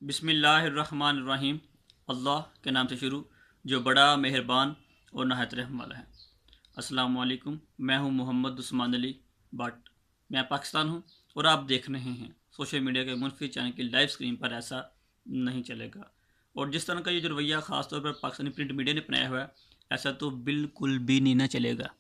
बिस्मिल्लाहिर्रहमानिर्रहीम। अल्लाह के नाम से शुरू जो बड़ा मेहरबान और नहायत रहम वाला है। अस्सलामु अलैकुम। मैं हूं मोहम्मद उस्मान अली बट मैं पाकिस्तान हूं और आप देख रहे हैं सोशल मीडिया के मुनफिद चैनल की लाइव स्क्रीन पर। ऐसा नहीं चलेगा और जिस तरह का ये जो रवैया ख़ासतौर पर पाकिस्तानी प्रिंट मीडिया ने अपनाया हुआ है, ऐसा तो बिल्कुल भी नहीं ना चलेगा।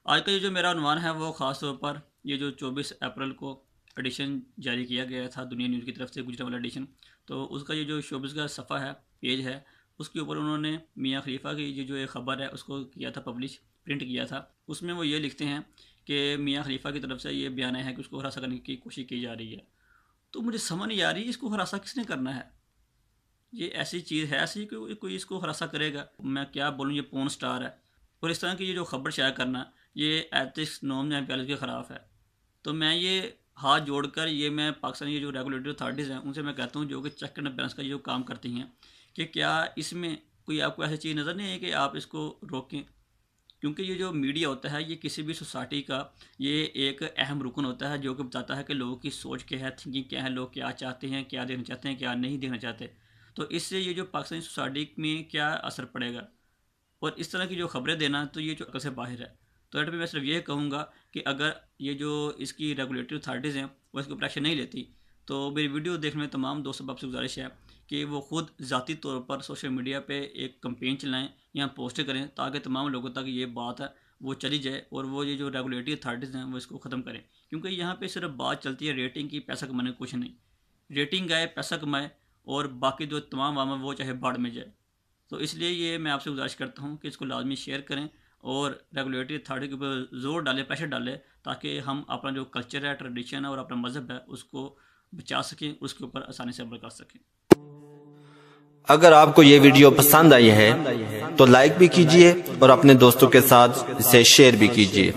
आज का ये जो मेरा उन्वान है वो ख़ास तौर पर ये जो 24 अप्रैल को एडिशन जारी किया गया था दुनिया न्यूज़ की तरफ से, गुजरा वाला एडिशन, तो उसका ये जो शोबिस का सफ़ा है, पेज है, उसके ऊपर उन्होंने मियाखलीफा की ये जो एक ख़बर है उसको किया था पब्लिश, प्रिंट किया था। उसमें वो ये लिखते हैं कि मियाखलीफा की तरफ से ये बयान है कि उसको हरासा करने की कोशिश की जा रही है। तो मुझे समझ नहीं आ रही इसको हरासा किसने करना है। ये ऐसी चीज़ है ऐसी कि कोई इसको हरासा करेगा। मैं क्या बोलूँ, ये पोर्न स्टार है और इस तरह की ये जो खबर शाया करना ये एथिक्स नॉर्म या वैल्यूज़ के ख़िलाफ़ है। तो मैं ये हाथ जोड़कर ये मैं पाकिस्तानी ये जो रेगुलेटरी अथॉरिटीज़ हैं उनसे मैं कहता हूँ, जो कि चेक एंड बैलेंस का जो काम करती हैं, कि क्या इसमें कोई आपको ऐसी चीज़ नज़र नहीं है कि आप इसको रोकें। क्योंकि ये जो मीडिया होता है ये किसी भी सोसाइटी का ये एक अहम रुकन होता है, जो कि बताता है कि लोगों की सोच क्या है, थिंकिंग क्या है, लोग क्या चाहते हैं, क्या देखना चाहते हैं, क्या नहीं देखना चाहते। तो इससे ये जो पाकिस्तानी सोसाइटी में क्या असर पड़ेगा और इस तरह की जो खबरें देना, तो ये जो अकल से बाहर है। तो एट पे मैं सिर्फ ये कहूँगा कि अगर ये जो इसकी रेगुलेटरी अथॉरिटीज़ हैं वो इसके ऊपर एक्शन नहीं लेती, तो मेरी वीडियो देखने में तमाम दोस्तों आपसे गुजारिश है कि वो ख़ुद ज़ाती तौर पर सोशल मीडिया पे एक कैंपेन चलाएं या पोस्ट करें, ताकि तमाम लोगों तक ये बात है वो चली जाए और वो ये जो रेगुलेटरी अथॉरिटीज़ हैं वो इसको ख़त्म करें। क्योंकि यहाँ पे सिर्फ बात चलती है रेटिंग की, पैसा कमाने कुछ नहीं। रेटिंग आए, पैसा कमाए और बाकी जो तमाम वाम है वो चाहे बाढ़ में जाए। तो इसलिए ये मैं आपसे गुजारिश करता हूँ कि इसको लाजमी शेयर करें और रेगुलेटरी अथॉरिटी के ऊपर ज़ोर डालें, प्रेशर डालें, ताकि हम अपना जो कल्चर है, ट्रेडिशन है और अपना मज़हब है उसको बचा सकें, उसके ऊपर आसानी से अमल कर सकें। अगर आपको ये वीडियो पसंद आई है तो लाइक भी कीजिए और अपने दोस्तों के साथ इसे शेयर भी कीजिए।